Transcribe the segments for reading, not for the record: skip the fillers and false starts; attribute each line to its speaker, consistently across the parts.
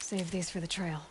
Speaker 1: Save these for the trail.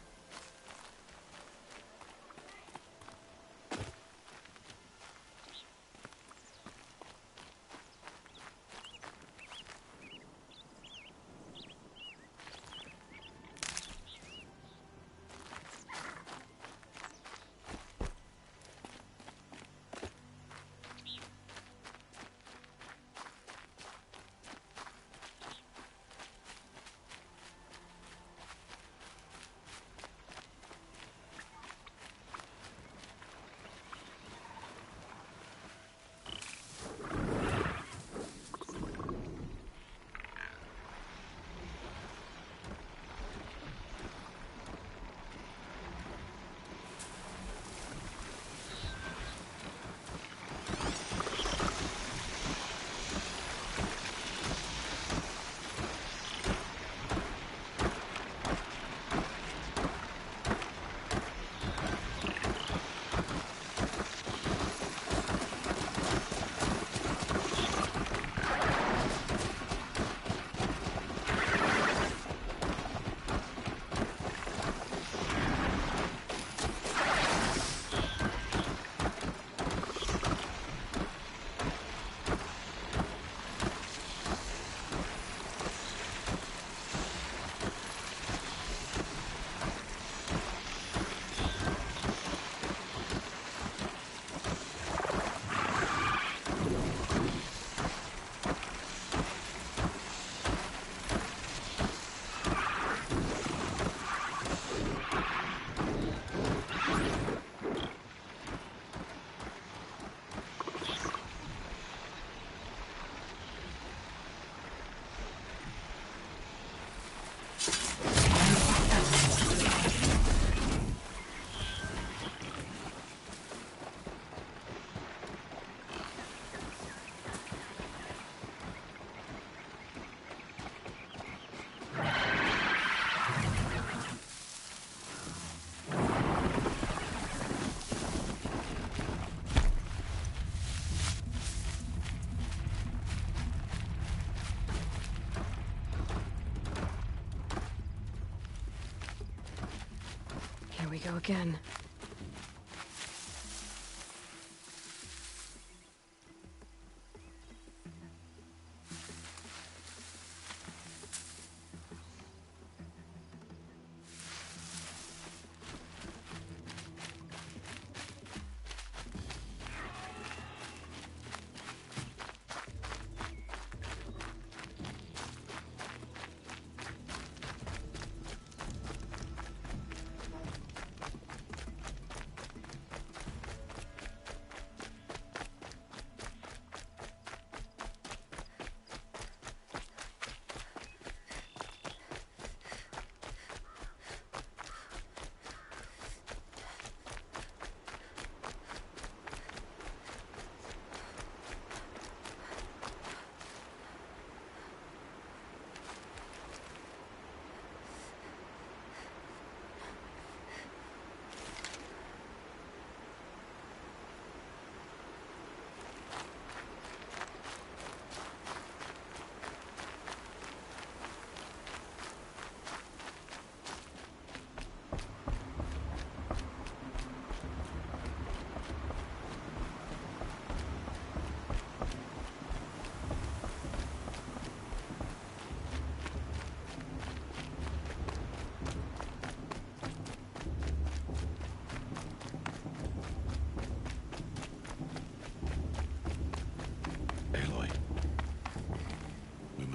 Speaker 1: Here we go again.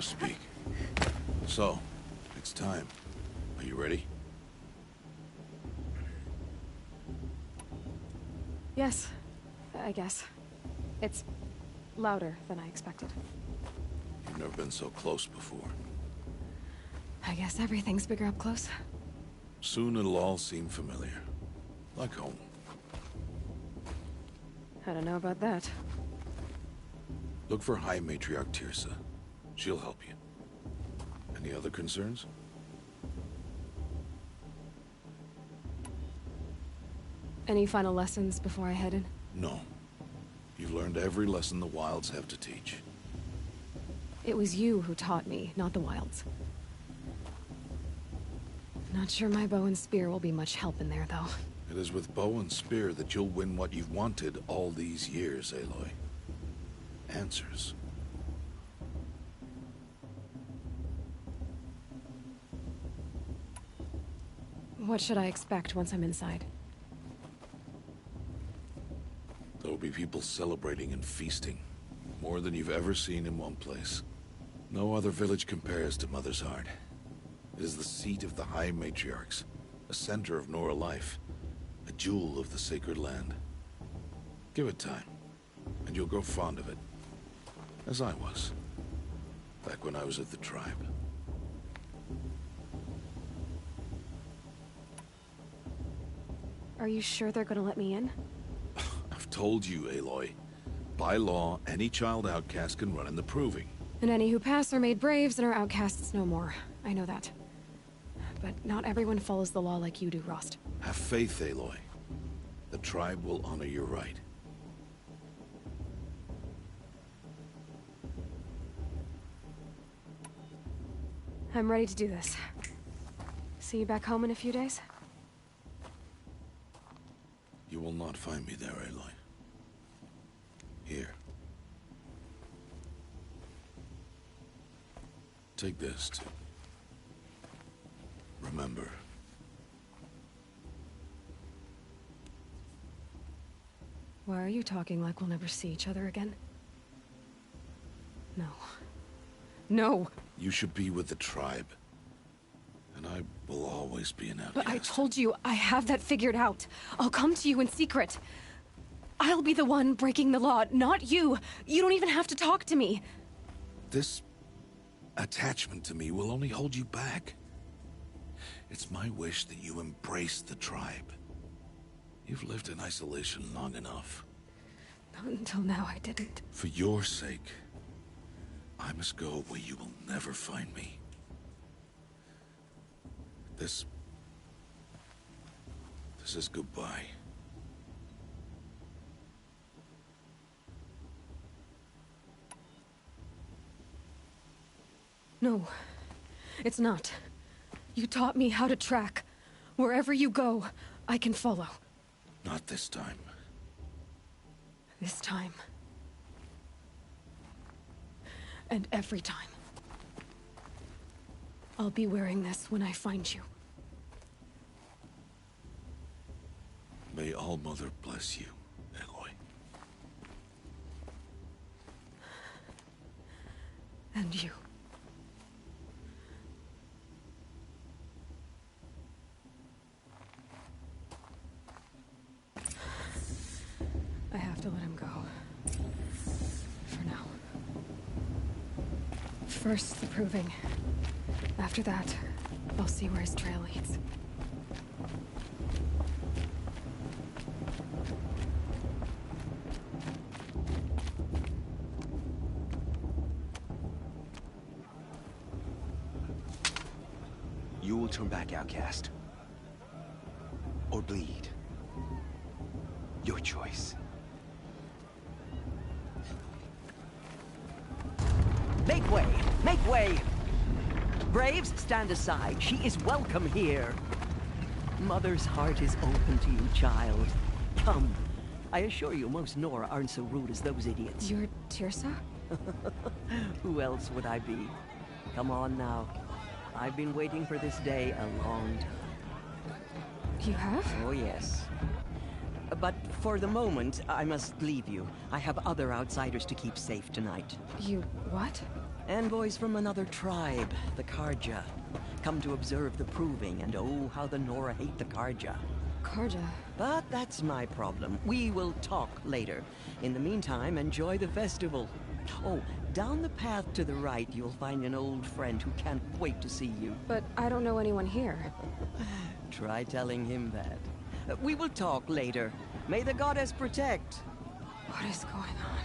Speaker 2: Speak. So, it's time. Are you ready?
Speaker 1: Yes, I guess. It's louder than I expected.
Speaker 2: You've never been so close before.
Speaker 1: I guess everything's bigger up close.
Speaker 2: Soon it'll all seem familiar. Like home.
Speaker 1: I don't know about that.
Speaker 2: Look for High Matriarch Tirsa. She'll help you. Any other concerns?
Speaker 1: Any final lessons before I head in?
Speaker 2: No. You've learned every lesson the Wilds have to teach.
Speaker 1: It was you who taught me, not the Wilds. Not sure my bow and spear will be much help in there, though.
Speaker 2: It is with bow and spear that you'll win what you've wanted all these years, Aloy. Answers.
Speaker 1: What should I expect once I'm inside?
Speaker 2: There will be people celebrating and feasting. More than you've ever seen in one place. No other village compares to Mother's Heart. It is the seat of the High Matriarchs, a center of Nora life, a jewel of the sacred land. Give it time, and you'll grow fond of it. As I was, back when I was at the tribe.
Speaker 1: Are you sure they're gonna let me in?
Speaker 2: I've told you, Aloy. By law, any child outcast can run in the proving.
Speaker 1: And any who pass are made braves and are outcasts no more. I know that. But not everyone follows the law like you do, Rost.
Speaker 2: Have faith, Aloy. The tribe will honor your right.
Speaker 1: I'm ready to do this. See you back home in a few days?
Speaker 2: You will not find me there, Aloy. Here. Take this, too. Remember.
Speaker 1: Why are you talking like we'll never see each other again? No. No!
Speaker 2: You should be with the tribe. And I will always be an outcast.
Speaker 1: But I told you, I have that figured out. I'll come to you in secret. I'll be the one breaking the law, not you. You don't even have to talk to me.
Speaker 2: This attachment to me will only hold you back. It's my wish that you embrace the tribe. You've lived in isolation long enough.
Speaker 1: Not until now, I didn't.
Speaker 2: For your sake, I must go where you will never find me. This is goodbye.
Speaker 1: No, it's not. You taught me how to track. Wherever you go, I can follow.
Speaker 2: Not this time.
Speaker 1: This time. And every time. I'll be wearing this when I find you.
Speaker 2: May All-Mother bless you, Aloy.
Speaker 1: And you. I have to let him go. For now. First, the proving. After that, I'll see where his trail leads.
Speaker 3: You will turn back, outcast. Or bleed. Your choice.
Speaker 4: Make way! Make way! Braves, stand aside. She is welcome here. Mother's heart is open to you, child. Come. I assure you, most Nora aren't so rude as those idiots.
Speaker 1: You're Tirsa?
Speaker 4: Who else would I be? Come on now. I've been waiting for this day a long time.
Speaker 1: You have?
Speaker 4: Oh, yes. But for the moment, I must leave you. I have other outsiders to keep safe tonight.
Speaker 1: You what?
Speaker 4: Envoys from another tribe, the Karja. Come to observe the proving, and oh, how the Nora hate the Karja.
Speaker 1: Karja?
Speaker 4: But that's my problem. We will talk later. In the meantime, enjoy the festival. Oh, down the path to the right, you'll find an old friend who can't wait to see you.
Speaker 1: But I don't know anyone here.
Speaker 4: Try telling him that. We will talk later. May the goddess protect.
Speaker 1: What is going on?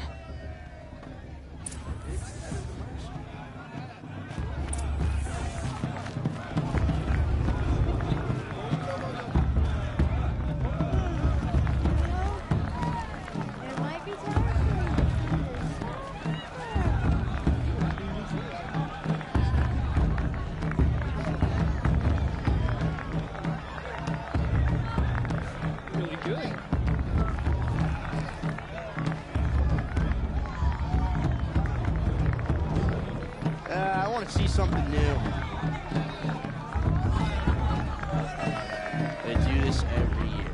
Speaker 5: It might be time for
Speaker 6: something new. They do this every year.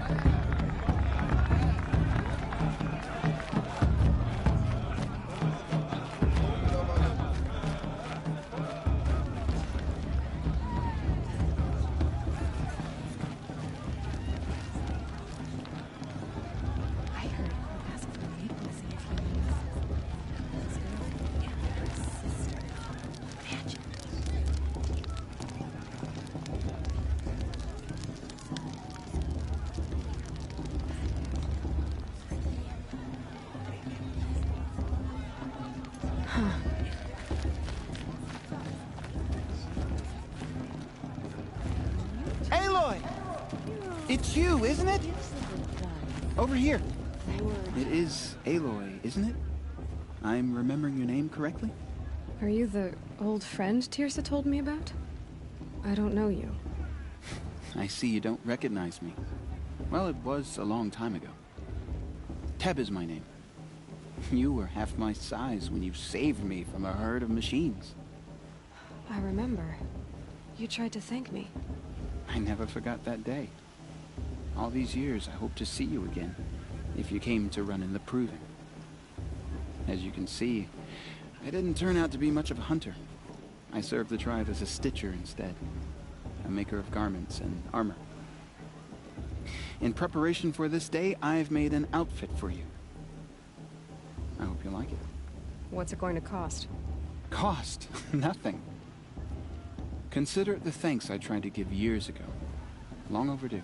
Speaker 1: I heard him ask for Nicholas if he knew his girlfriend and her sister. Imagine.
Speaker 7: Aloy! It's you, isn't it? Over here. It is Aloy, isn't it? I'm remembering your name correctly?
Speaker 1: Are you the old friend Tirsa told me about? I don't know you.
Speaker 7: I see you don't recognize me. Well, it was a long time ago. Teb is my name. You were half my size when you saved me from a herd of machines.
Speaker 1: I remember. You tried to thank me.
Speaker 7: I never forgot that day. All these years, I hope to see you again, if you came to run in the proving. As you can see, I didn't turn out to be much of a hunter. I served the tribe as a stitcher instead, a maker of garments and armor. In preparation for this day, I've made an outfit for you. I hope you like it.
Speaker 1: What's it going to cost?
Speaker 7: Cost? Nothing. Consider it the thanks I tried to give years ago. Long overdue.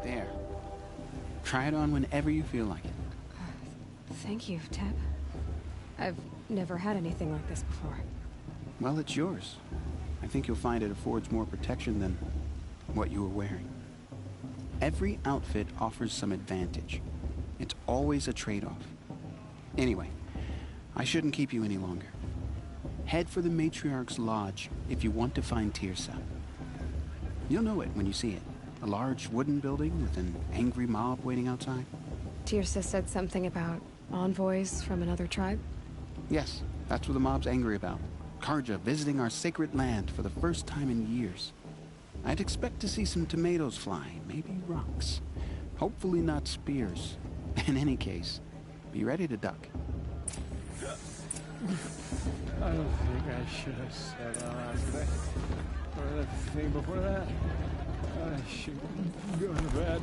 Speaker 7: There. Try it on whenever you feel like it.
Speaker 1: Thank you, Teb. I've never had anything like this before.
Speaker 7: Well, it's yours. I think you'll find it affords more protection than what you were wearing. Every outfit offers some advantage. It's always a trade-off. Anyway, I shouldn't keep you any longer. Head for the Matriarch's Lodge if you want to find Tirsa. You'll know it when you see it. A large wooden building with an angry mob waiting outside.
Speaker 1: Tirsa said something about envoys from another tribe?
Speaker 7: Yes, that's what the mob's angry about. Karja visiting our sacred land for the first time in years. I'd expect to see some tomatoes fly, maybe rocks. Hopefully not spears. In any case, be ready to duck.
Speaker 6: I don't think I should have said all that. Or the thing before that. I should go to bed.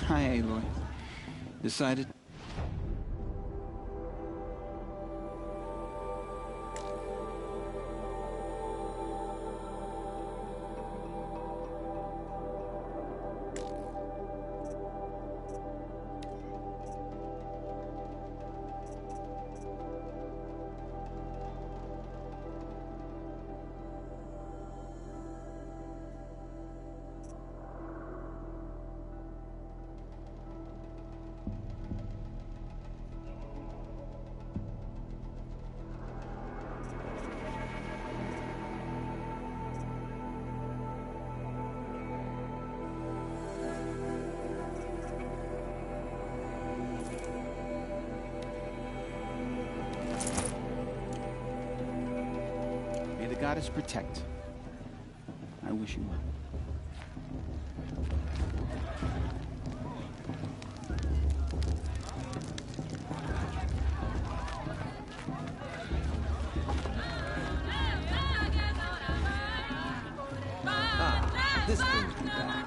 Speaker 7: Hi, Aloy. Decided? May the goddess protect. I wish you well.
Speaker 3: This brings me back.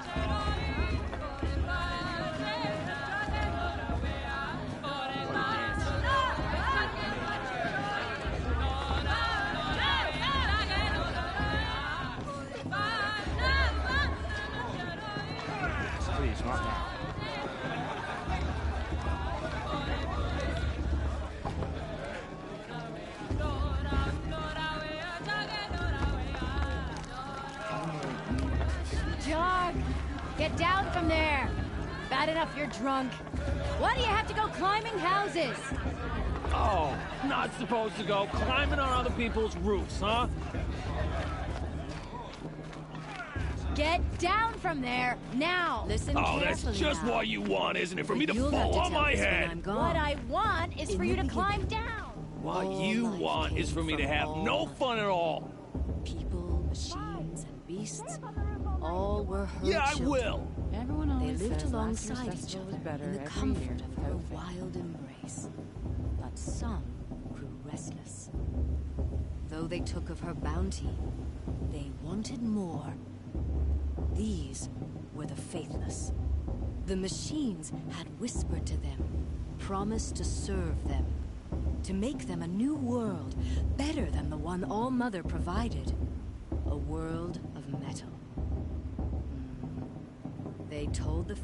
Speaker 6: Please, not now.
Speaker 5: Jog! Get down from there! Bad enough you're drunk. Why do you have to go climbing houses?
Speaker 8: Oh, not supposed to go climbing on other people's roofs, huh?
Speaker 5: Get down from there, now! Listen
Speaker 8: Oh, that's
Speaker 5: carefully
Speaker 8: just
Speaker 5: now.
Speaker 8: what you want, isn't it? For me to
Speaker 5: You'll have
Speaker 8: fall
Speaker 5: to
Speaker 8: on
Speaker 5: tell
Speaker 8: my
Speaker 5: us when
Speaker 8: head.
Speaker 5: I'm gone. What I want is for you to climb down.
Speaker 8: What
Speaker 5: All
Speaker 8: you
Speaker 5: life
Speaker 8: want is
Speaker 5: came
Speaker 8: for me to
Speaker 5: from
Speaker 8: have
Speaker 5: all
Speaker 8: no
Speaker 5: life.
Speaker 8: fun at all.
Speaker 5: People, machines, and beasts, all were her
Speaker 8: Yeah, I
Speaker 5: children.
Speaker 8: will.
Speaker 9: Everyone
Speaker 5: They
Speaker 9: always
Speaker 5: lived
Speaker 9: says last
Speaker 5: alongside
Speaker 9: year's
Speaker 5: each
Speaker 9: festival
Speaker 5: other
Speaker 9: was better
Speaker 5: in the
Speaker 9: every
Speaker 5: comfort
Speaker 9: year
Speaker 5: of her
Speaker 9: without fail.
Speaker 5: wild embrace. But some grew restless. Though they took of her bounty, they wanted more. These were the faithless. The machines had whispered to them, promised to serve them, to make them a new world, better than the one All-Mother provided. A world of metal. They told the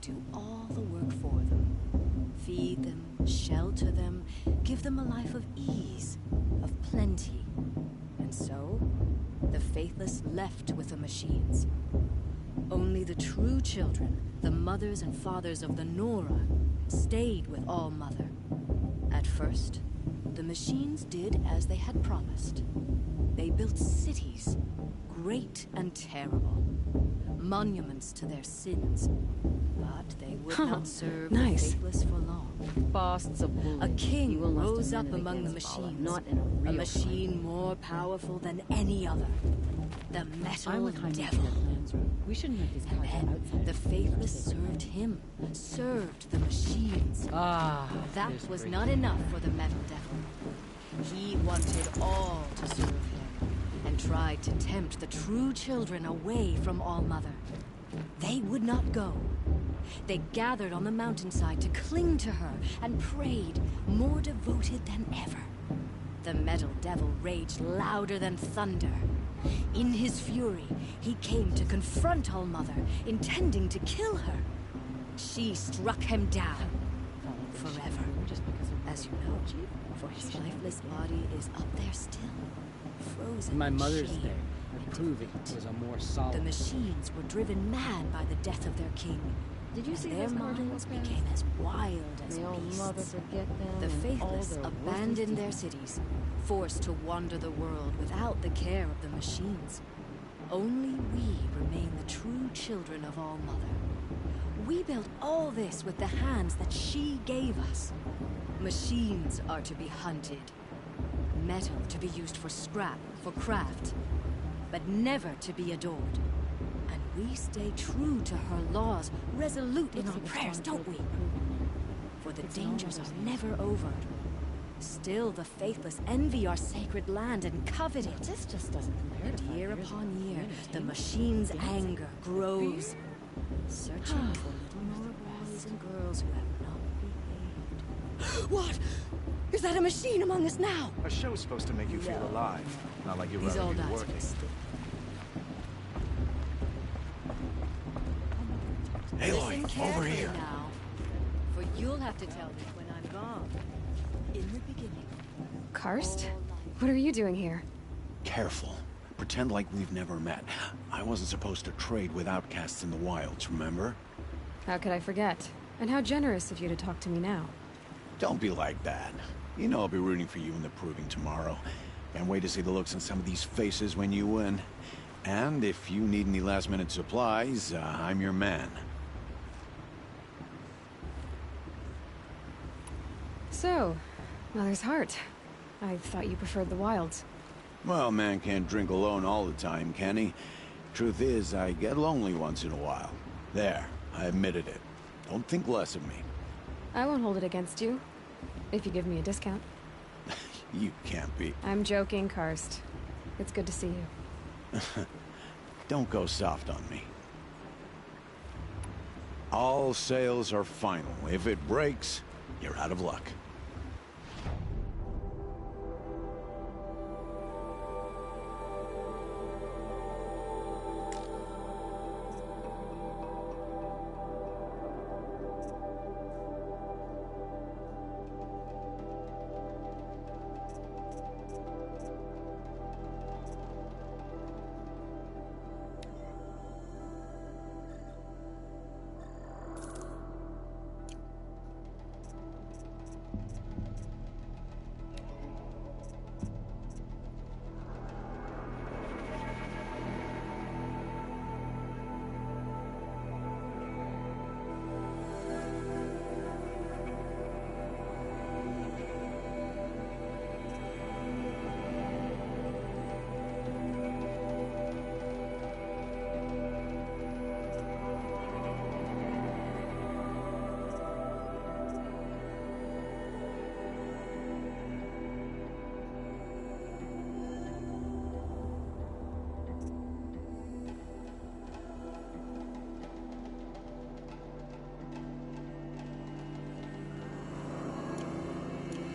Speaker 5: do all the work for them. Feed them, shelter them, give them a life of ease, of plenty. And so, the faithless left with the machines. Only the true children, the mothers and fathers of the Nora, stayed with All-Mother. At first, the machines did as they had promised. They built cities, great and terrible, monuments to their sins. But they would not serve the faithless for long.
Speaker 9: Bast's a bully.
Speaker 5: A king
Speaker 9: You will must
Speaker 5: rose up
Speaker 9: amend it
Speaker 5: among the
Speaker 9: against Vala,
Speaker 5: machines.
Speaker 9: not in a real
Speaker 5: machine more powerful than any other. The Metal Devil.
Speaker 9: We shouldn't have these
Speaker 5: And
Speaker 9: cards
Speaker 5: then
Speaker 9: outside.
Speaker 5: the faithless served him, served the machines.
Speaker 8: Ah,
Speaker 5: That
Speaker 8: this
Speaker 5: was
Speaker 8: great
Speaker 5: not
Speaker 8: king.
Speaker 5: enough for the Metal Devil. He wanted all to serve him, and tried to tempt the true children away from All-Mother. They would not go. They gathered on the mountainside to cling to her and prayed, more devoted than ever. The Metal Devil raged louder than thunder. In his fury, he came to confront All-Mother, intending to kill her. She struck him down. Forever. As you know, for his lifeless body is up there still, frozen
Speaker 8: My
Speaker 5: in
Speaker 8: Mother's
Speaker 5: shame
Speaker 8: Day,
Speaker 5: and
Speaker 8: proving
Speaker 5: defeat.
Speaker 8: it was a more
Speaker 5: The
Speaker 8: solid.
Speaker 5: machines were driven mad by the death of their king.
Speaker 9: Did you see
Speaker 5: Their
Speaker 9: those cards
Speaker 5: minds
Speaker 9: in the
Speaker 5: became as wild as
Speaker 9: May All-Mother
Speaker 5: beasts.
Speaker 9: forget them
Speaker 5: The
Speaker 9: and all
Speaker 5: faithless
Speaker 9: their
Speaker 5: abandoned their
Speaker 9: worthless
Speaker 5: cities, forced to wander the world without the care of the machines. Only we remain the true children of All-Mother. We built all this with the hands that she gave us. Machines are to be hunted. Metal to be used for scrap, for craft. But never to be adored. And we stay true to her laws, resolute in our prayers, don't we? For the dangers are never over. Still, the faithless envy our sacred land and covet it.
Speaker 9: This just doesn't compare to 5
Speaker 5: Year
Speaker 9: years
Speaker 5: upon
Speaker 9: ago.
Speaker 5: year,
Speaker 9: Entertainment.
Speaker 5: the machine's
Speaker 9: Dancing.
Speaker 5: anger grows. Searching for little Nora boys and girls who have not behaved. What? Is that a machine among us now?
Speaker 10: A show's supposed to make you feel alive, not like you'd
Speaker 5: These
Speaker 10: rather
Speaker 5: old
Speaker 10: be
Speaker 5: eyes
Speaker 10: working.
Speaker 5: will stick.
Speaker 2: Aloy,
Speaker 5: Listen
Speaker 2: over
Speaker 5: carefully
Speaker 2: here.
Speaker 5: now, for you'll have to tell me when I'm gone. In the beginning,
Speaker 1: Karst?
Speaker 5: all life
Speaker 1: What are you doing here?
Speaker 10: Careful. Pretend like we've never met. I wasn't supposed to trade with outcasts in the wilds, remember?
Speaker 1: How could I forget? And how generous of you to talk to me now.
Speaker 10: Don't be like that. You know I'll be rooting for you in the proving tomorrow. Can't wait to see the looks on some of these faces when you win. And if you need any last-minute supplies, I'm your man.
Speaker 1: So, Mother's Heart. I thought you preferred the wilds.
Speaker 10: Well, man can't drink alone all the time, can he? Truth is, I get lonely once in a while. There, I admitted it. Don't think less of me.
Speaker 1: I won't hold it against you. If you give me a discount.
Speaker 10: You can't be.
Speaker 1: I'm joking, Karst. It's good to see you.
Speaker 10: Don't go soft on me. All sales are final. If it breaks, you're out of luck.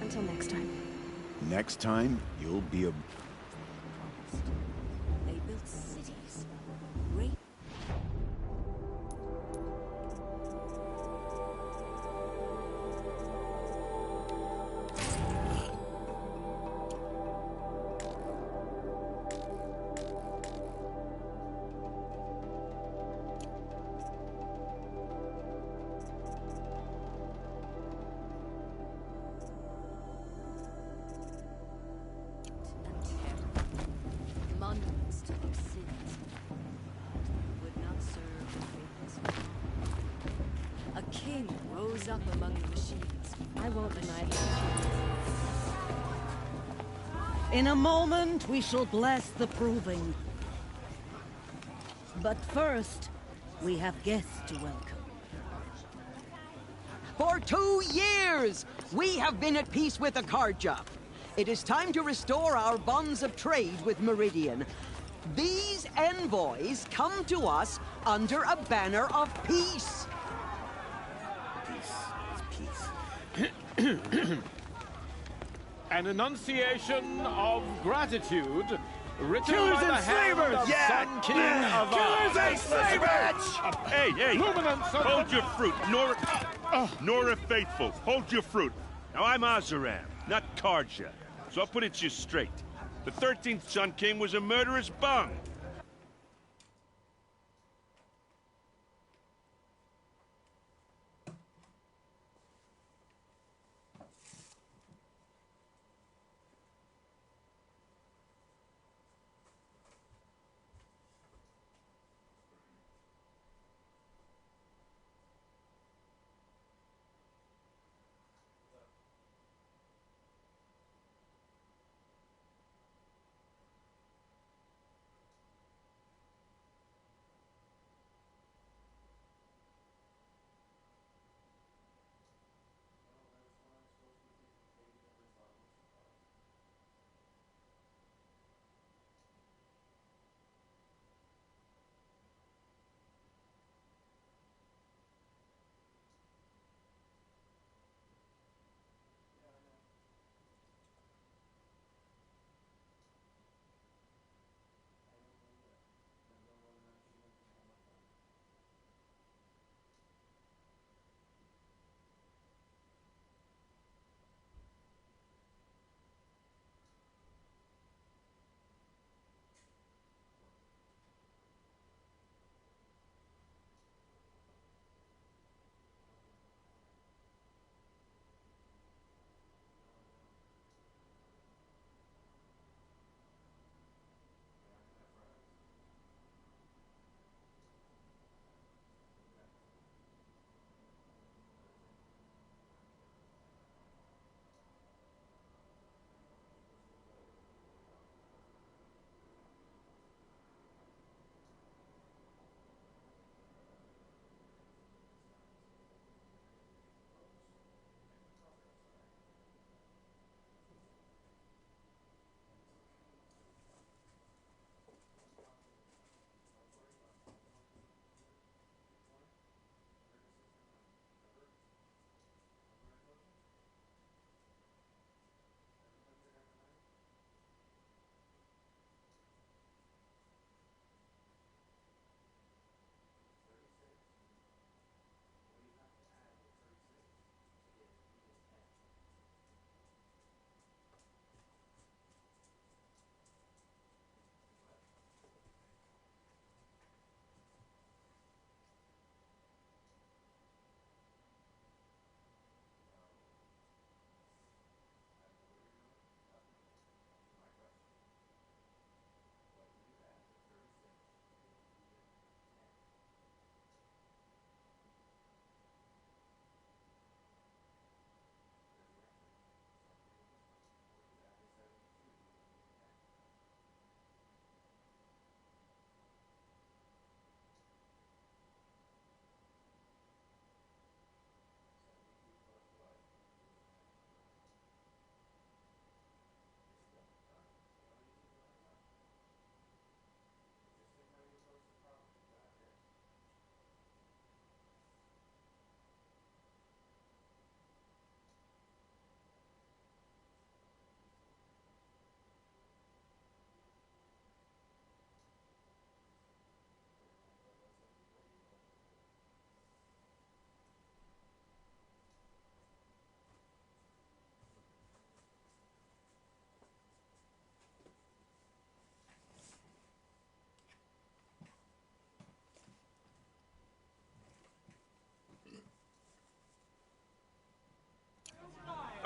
Speaker 1: Until next time.
Speaker 10: Next time, you'll be a...
Speaker 5: they built cities, great. rose up among the machines.
Speaker 9: I won't deny that.
Speaker 11: In a moment, we shall bless the proving. But first, we have guests to welcome.
Speaker 4: For 2 years, we have been at peace with Akarja. It is time to restore our bonds of trade with Meridian. These envoys come to us under a banner of peace.
Speaker 8: An enunciation of gratitude written
Speaker 6: Killers
Speaker 8: by the
Speaker 6: and
Speaker 8: hand
Speaker 6: slavers!
Speaker 8: of Sun King of
Speaker 6: Killers and slavers!
Speaker 12: Hey, hey!
Speaker 8: Luminance of
Speaker 12: Hold your fruit, Nora Faithful. Hold your fruit. Now, I'm Azaram, not Karja, so I'll put it to you straight. The 13th Sun King was a murderous bung.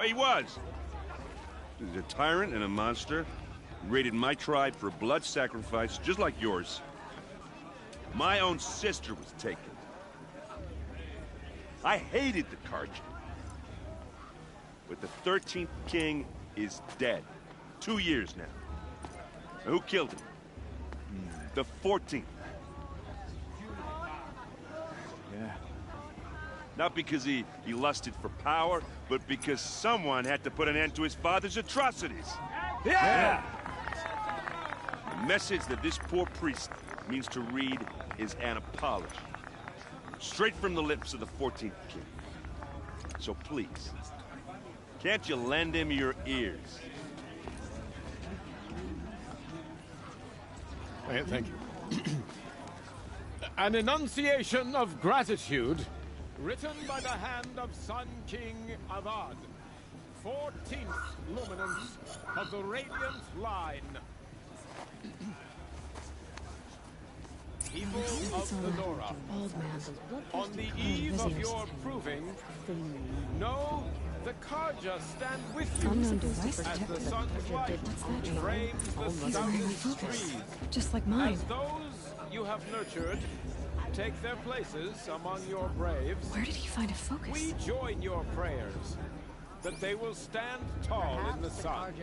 Speaker 12: He was. He's a tyrant and a monster. He raided my tribe for a blood sacrifice, just like yours. My own sister was taken. I hated the Carja. But the 13th king is dead. 2 years now. And who killed him? The 14th.
Speaker 10: Yeah.
Speaker 12: Not because he lusted for power, but because someone had to put an end to his father's atrocities.
Speaker 8: Yeah!
Speaker 12: The message that this poor priest means to read is an apology. Straight from the lips of the 14th king. So please, can't you lend him your ears?
Speaker 8: Thank you. An enunciation of gratitude, written by the hand of Sun King Avad, 14th luminance of the Radiant Line. People of the Nora, on the eve of your proving, know the Carja stand with you
Speaker 1: Unknown device
Speaker 8: as the
Speaker 1: detected.
Speaker 8: sun's light frames the
Speaker 1: He's wearing a
Speaker 8: southern
Speaker 1: focus,
Speaker 8: trees.
Speaker 1: just like mine.
Speaker 8: As those you have nurtured take their places among your braves,
Speaker 1: Where did he find a focus?
Speaker 8: we join your prayers that they will stand tall in the sun.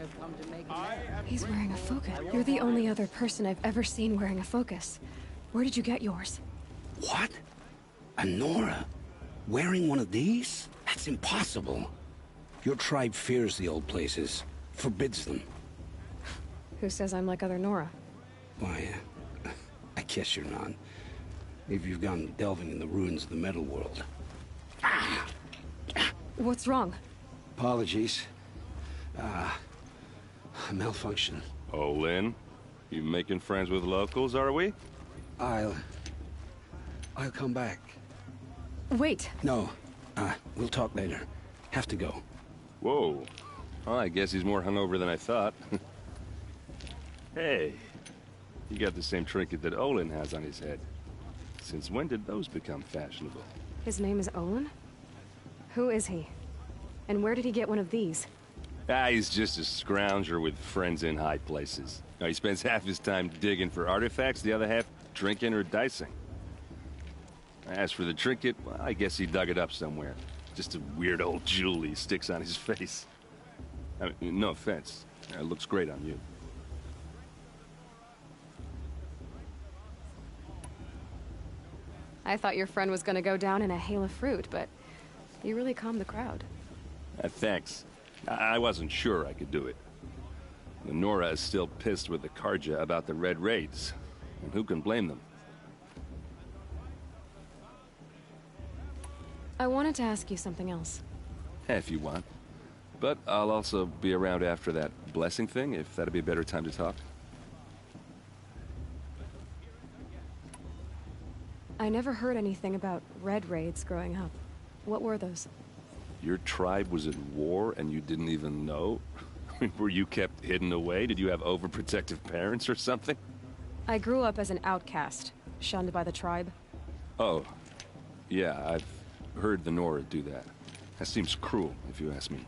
Speaker 8: I am
Speaker 1: He's wearing a focus.
Speaker 8: grateful
Speaker 1: You're the only other person I've ever seen wearing a focus. Where did you get yours?
Speaker 13: What? A Nora? Wearing one of these? That's impossible. Your tribe fears the old places, forbids them.
Speaker 1: Who says I'm like other Nora?
Speaker 13: Why, I guess you're not. If you've gone delving in the ruins of the metal world.
Speaker 1: What's wrong?
Speaker 13: Apologies. A malfunction.
Speaker 12: Oh, Lynn? You making friends with locals, are we?
Speaker 13: I'll come back.
Speaker 1: Wait.
Speaker 13: No, we'll talk later. Have to go.
Speaker 12: Whoa. Well, I guess he's more hungover than I thought. Hey, you got the same trinket that Olin has on his head. Since when did those become fashionable?
Speaker 1: His name is Olin? Who is he? And where did he get one of these?
Speaker 12: He's just a scrounger with friends in high places. Now, he spends half his time digging for artifacts, the other half drinking or dicing. As for the trinket, well, I guess he dug it up somewhere. Just a weird old jewel he sticks on his face. I mean, no offense. It looks great on you.
Speaker 1: I thought your friend was gonna go down in a hail of fruit, but you really calmed the crowd.
Speaker 12: Thanks. I wasn't sure I could do it. The Nora is still pissed with the Carja about the Red Raids. And who can blame them?
Speaker 1: I wanted to ask you something else.
Speaker 12: If you want. But I'll also be around after that blessing thing, if that'd be a better time to talk.
Speaker 1: I never heard anything about Red Raids growing up. What were those?
Speaker 12: Your tribe was at war and you didn't even know? Were you kept hidden away? Did you have overprotective parents or something?
Speaker 1: I grew up as an outcast, shunned by the tribe.
Speaker 12: Oh, yeah, I've heard the Nora do that. That seems cruel, if you ask me.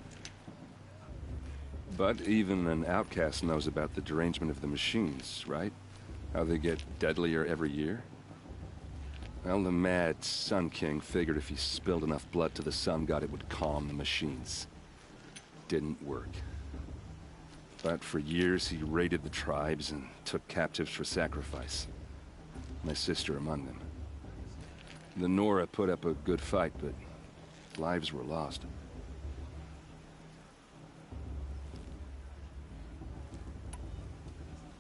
Speaker 12: But even an outcast knows about the derangement of the machines, right? How they get deadlier every year? Well, the mad Sun King figured if he spilled enough blood to the Sun God, it would calm the machines. Didn't work. But for years, he raided the tribes and took captives for sacrifice. My sister among them. The Nora put up a good fight, but lives were lost.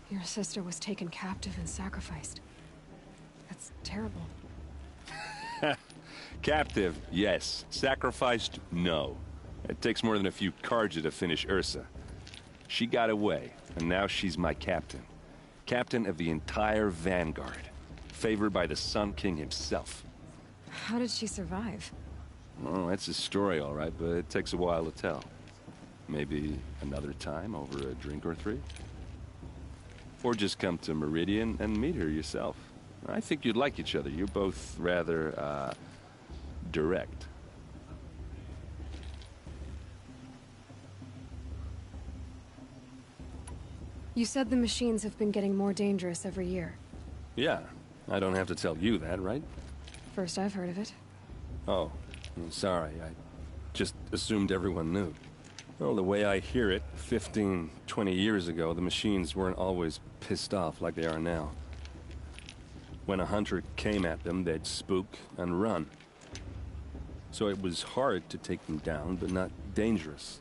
Speaker 1: Your sister was taken captive and sacrificed. That's terrible.
Speaker 12: Captive, yes. Sacrificed, no. It takes more than a few Carja to finish Ursa. She got away, and now she's my captain. Captain of the entire Vanguard. Favored by the Sun King himself.
Speaker 1: How did she survive?
Speaker 12: Oh, that's a story, all right, but it takes a while to tell. Maybe another time over a drink or three? Or just come to Meridian and meet her yourself. I think you'd like each other. You're both rather, direct.
Speaker 1: You said the machines have been getting more dangerous every year.
Speaker 12: Yeah, I don't have to tell you that, right?
Speaker 1: First I've heard of it.
Speaker 12: Oh, I'm sorry, I just assumed everyone knew. Well, the way I hear it, 15, 20 years ago, the machines weren't always pissed off like they are now. When a hunter came at them, they'd spook and run. So it was hard to take them down, but not dangerous,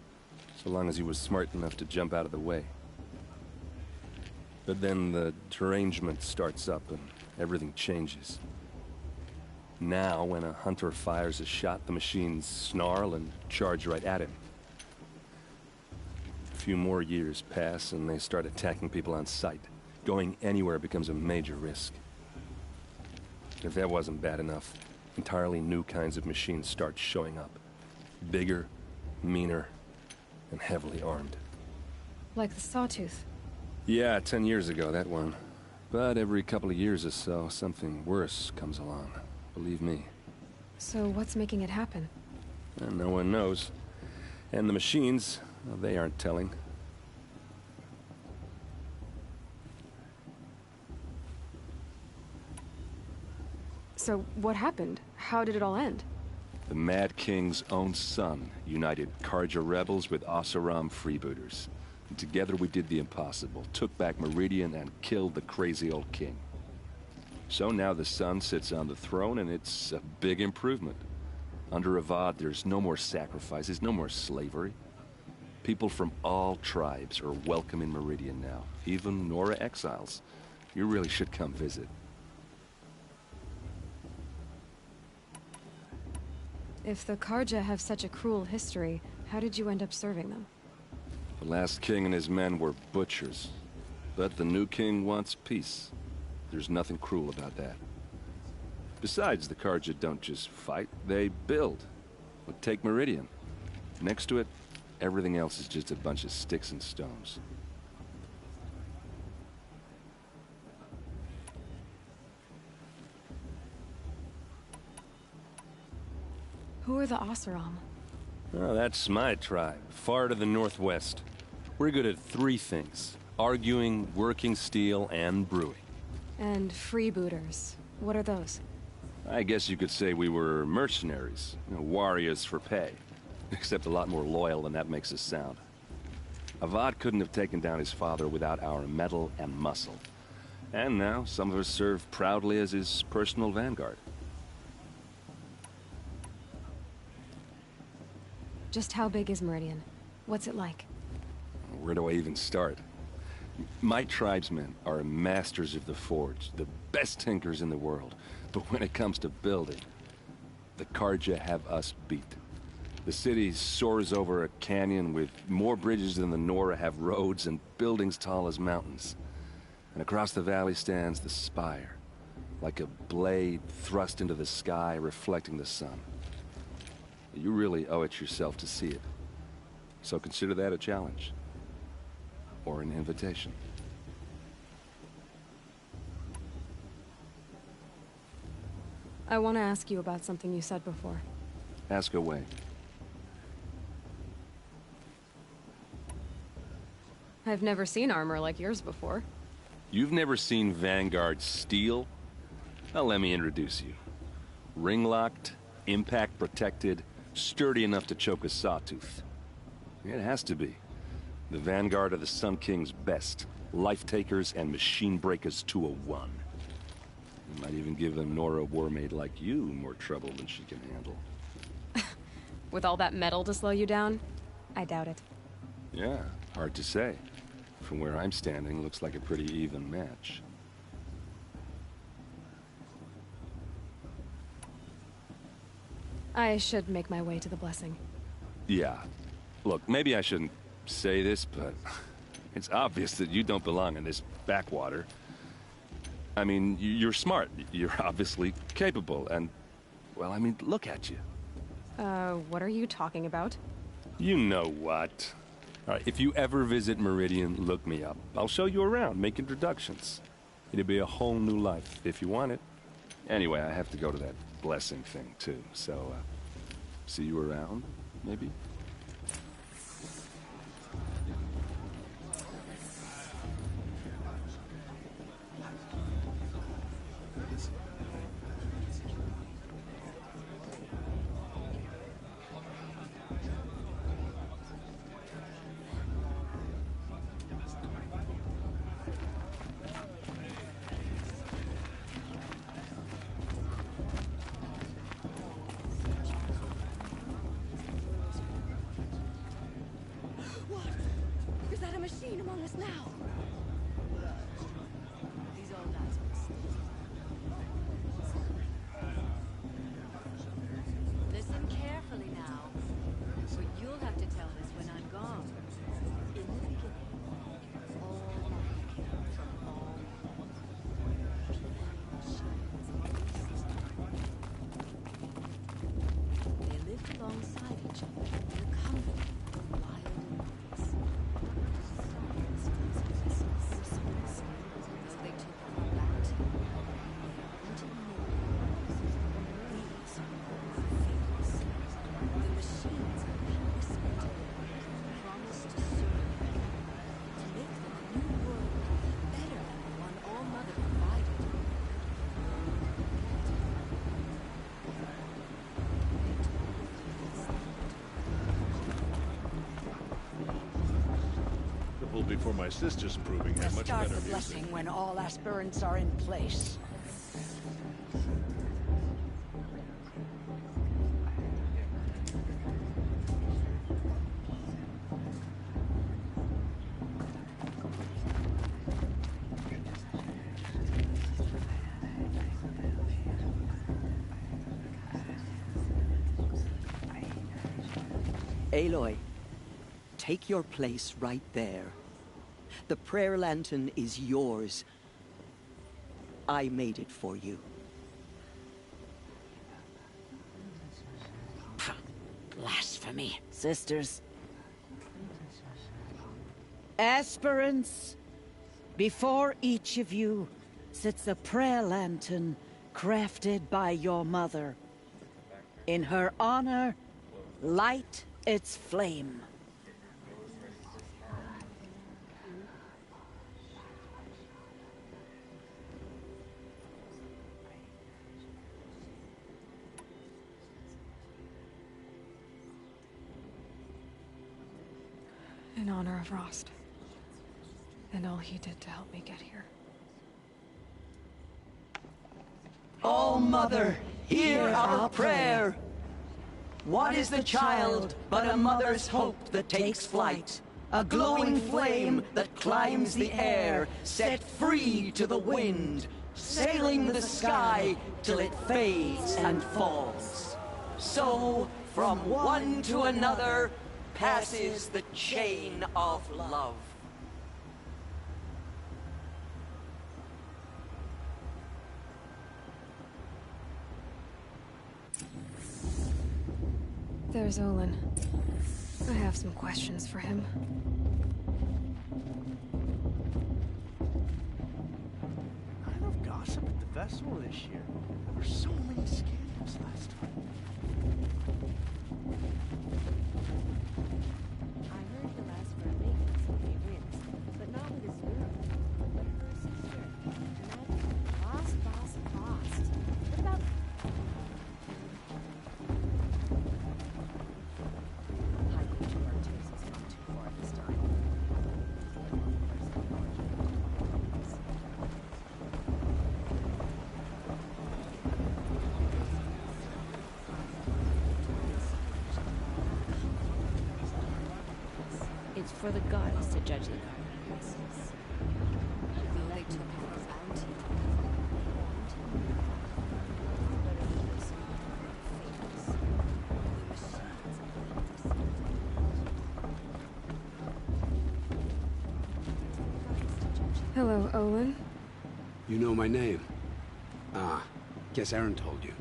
Speaker 12: so long as he was smart enough to jump out of the way. But then the derangement starts up and everything changes. Now, when a hunter fires a shot, the machines snarl and charge right at him. A few more years pass and they start attacking people on sight. Going anywhere becomes a major risk. If that wasn't bad enough, entirely new kinds of machines start showing up. Bigger, meaner, and heavily armed.
Speaker 1: Like the Sawtooth.
Speaker 12: Yeah, 10 years ago, that one. But every couple of years or so, something worse comes along. Believe me.
Speaker 1: So what's making it happen?
Speaker 12: And no one knows. And the machines, well, they aren't telling.
Speaker 1: So what happened? How did it all end?
Speaker 12: The Mad King's own son united Karja rebels with Oseram freebooters. And together we did the impossible, took back Meridian and killed the crazy old king. So now the son sits on the throne and it's a big improvement. Under Avad, there's no more sacrifices, no more slavery. People from all tribes are welcome in Meridian now, even Nora exiles. You really should come visit.
Speaker 1: If the Karja have such a cruel history, how did you end up serving them?
Speaker 12: The last king and his men were butchers. But the new king wants peace. There's nothing cruel about that. Besides, the Karja don't just fight, they build. But take Meridian. Next to it, everything else is just a bunch of sticks and stones.
Speaker 1: Who are the Oseram?
Speaker 12: Oh, that's my tribe, far to the northwest. We're good at three things: arguing, working steel, and brewing.
Speaker 1: And freebooters. What are those?
Speaker 12: I guess you could say we were mercenaries, warriors for pay. Except a lot more loyal than that makes us sound. Avad couldn't have taken down his father without our metal and muscle. And now, some of us serve proudly as his personal vanguard.
Speaker 1: Just how big is Meridian? What's it like?
Speaker 12: Where do I even start? My tribesmen are masters of the forge, the best tinkers in the world. But when it comes to building, the Karja have us beat. The city soars over a canyon with more bridges than the Nora have roads and buildings tall as mountains. And across the valley stands the spire, like a blade thrust into the sky reflecting the sun. You really owe it yourself to see it. So consider that a challenge. Or an invitation.
Speaker 1: I want to ask you about something you said before.
Speaker 12: Ask away.
Speaker 1: I've never seen armor like yours before.
Speaker 12: You've never seen Vanguard steel? Well, let me introduce you. Ring-locked, impact-protected, sturdy enough to choke a sawtooth. It has to be. The Vanguard are the Sun King's best. Life-takers and machine-breakers to a one. You might even give a Nora warmaid like you more trouble than she can handle.
Speaker 1: With all that metal to slow you down? I doubt it.
Speaker 12: Yeah, hard to say. From where I'm standing, looks like a pretty even match.
Speaker 1: I should make my way to the blessing.
Speaker 12: Yeah. Look, maybe I shouldn't say this, but it's obvious that you don't belong in this backwater. I mean, you're smart. You're obviously capable, and, well, I mean, look at you.
Speaker 1: What are you talking about?
Speaker 12: You know what. All right, if you ever visit Meridian, look me up. I'll show you around, make introductions. It'll be a whole new life, if you want it. Anyway, I have to go to that blessing thing, too, so, see you around, maybe?
Speaker 5: machine among us now. These old guys will stay. Listen carefully now, for you'll have to tell this when I'm gone. In the beginning, all life came from all they lived alongside each other in a company of wild animals. Though they took on a bounty, they wanted more. These were fates. The machines had whispered to them, promised to serve them, to make them a new world better than the one All Mother provided.
Speaker 14: It will be for my sister's proving how much
Speaker 11: Start
Speaker 14: better
Speaker 11: the
Speaker 14: music.
Speaker 11: blessing when all aspirants are in place.
Speaker 4: Aloy, take your place right there. The prayer lantern is yours. I made it for you.
Speaker 11: Blasphemy, sisters. Aspirants, before each of you sits a prayer lantern crafted by your mother. In her honor, light its flame.
Speaker 1: In honor of Rost. And all he did to help me get here.
Speaker 4: All Mother, hear our prayer. What is the child but a mother's hope that takes flight? A glowing flame that climbs the air, set free to the wind, sailing the sky till it fades and falls. So, from one to another, passes the chain of love.
Speaker 1: There's Olin. I have some questions for him.
Speaker 3: Kind of gossip at the festival this year. There were so many scandals last time.
Speaker 9: I heard he'll ask for a maintenance if he wins, but not with his girl, but her sister. Imagine, boss. What about... Hiding to our tastes is not too far this time. It's for the gods to judge the gardeners.
Speaker 5: Though they took on a bounty,
Speaker 1: Hello, Olin.
Speaker 13: You know my name? Ah, guess Aaron told you.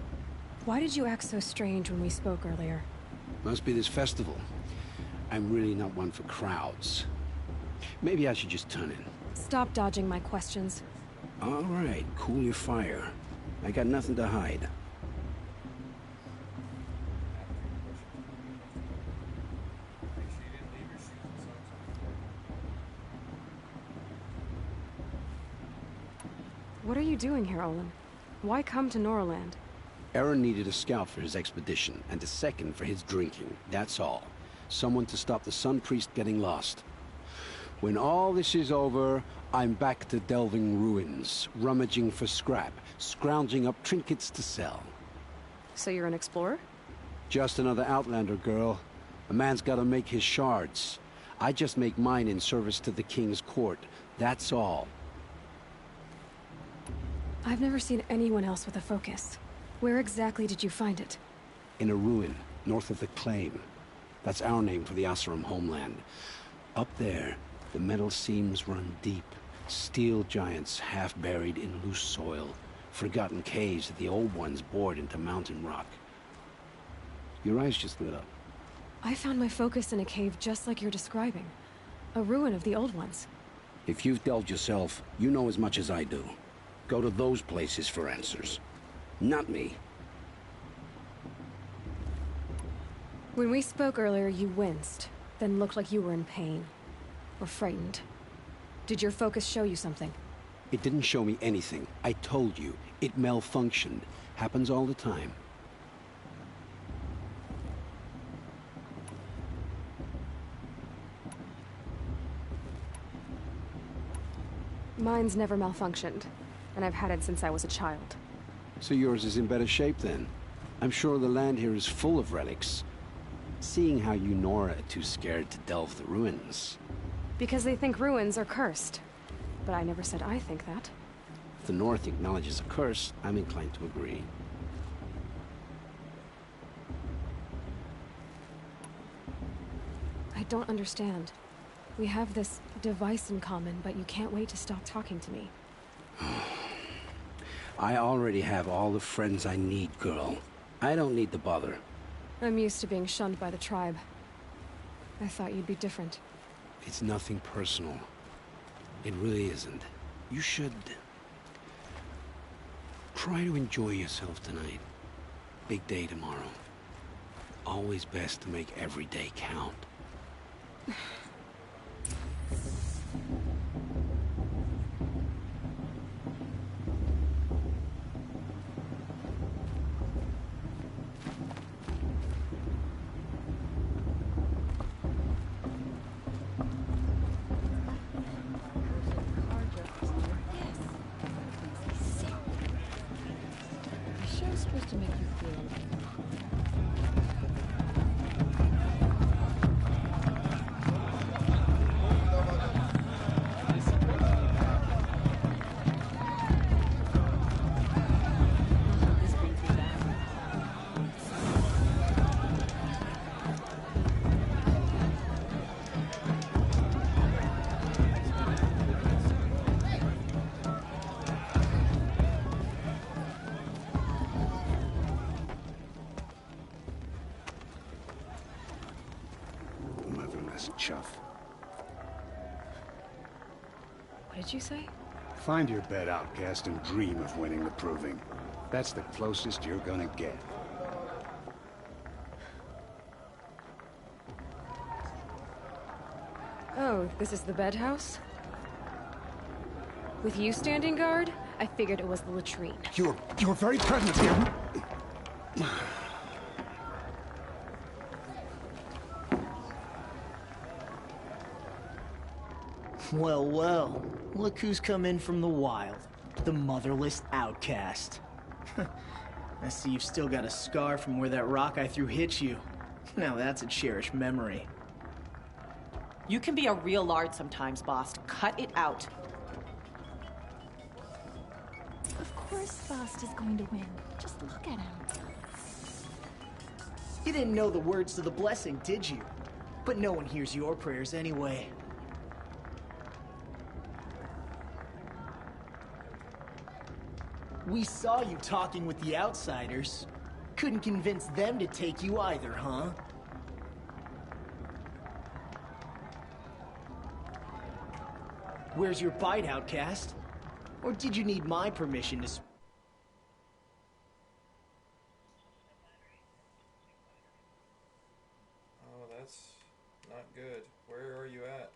Speaker 1: Why did you act so strange when we spoke earlier?
Speaker 13: Must be this festival. I'm really not one for crowds. Maybe I should just turn in.
Speaker 1: Stop dodging my questions.
Speaker 13: All right, cool your fire. I got nothing to hide.
Speaker 1: What are you doing here, Olin? Why come to Norland?
Speaker 13: Aaron needed a scout for his expedition, and a second for his drinking. That's all. Someone to stop the Sun Priest getting lost. When all this is over, I'm back to delving ruins, rummaging for scrap, scrounging up trinkets to sell.
Speaker 1: So you're an explorer?
Speaker 13: Just another Outlander girl. A man's gotta make his shards. I just make mine in service to the king's court. That's all.
Speaker 1: I've never seen anyone else with a focus. Where exactly did you find it?
Speaker 13: In a ruin, north of the Claim. That's our name for the Oseram homeland. Up there, the metal seams run deep. Steel giants half buried in loose soil. Forgotten caves that the old ones bored into mountain rock. Your eyes just lit up.
Speaker 1: I found my focus in a cave just like you're describing. A ruin of the old ones.
Speaker 13: If you've delved yourself, you know as much as I do. Go to those places for answers. Not me.
Speaker 1: When we spoke earlier, you winced, then looked like you were in pain. Or frightened. Did your focus show you something?
Speaker 13: It didn't show me anything. I told you. It malfunctioned. Happens all the time.
Speaker 1: Mine's never malfunctioned, and I've had it since I was a child.
Speaker 13: So yours is in better shape then. I'm sure the land here is full of relics. Seeing how you Nora are too scared to delve the ruins.
Speaker 1: Because they think ruins are cursed. But I never said I think that.
Speaker 13: If the North acknowledges a curse, I'm inclined to agree.
Speaker 1: I don't understand. We have this device in common, but you can't wait to stop talking to me.
Speaker 13: I already have all the friends I need, girl. I don't need the bother.
Speaker 1: I'm used to being shunned by the tribe. I thought you'd be different.
Speaker 13: It's nothing personal. It really isn't. You should... try to enjoy yourself tonight. Big day tomorrow. Always best to make every day count.
Speaker 9: Supposed to make you feel
Speaker 13: Chuff.
Speaker 1: What did you say?
Speaker 15: Find your bed, outcast, and dream of winning the proving. That's the closest you're gonna get.
Speaker 1: Oh, this is the bed house? With you standing guard, I figured it was the latrine.
Speaker 15: You're very present here.
Speaker 16: Well, well. Look who's come in from the wild. The motherless outcast. I see you've still got a scar from where that rock I threw hit you. Now that's a cherished memory.
Speaker 17: You can be a real lard sometimes, boss. Cut it out.
Speaker 9: Of course Bast is going to win. Just look at him.
Speaker 16: You didn't know the words to the blessing, did you? But no one hears your prayers anyway. We saw you talking with the outsiders. Couldn't convince them to take you either, huh? Where's your bite, outcast? Or did you need my permission to...
Speaker 18: Oh, that's not good. Where are you at?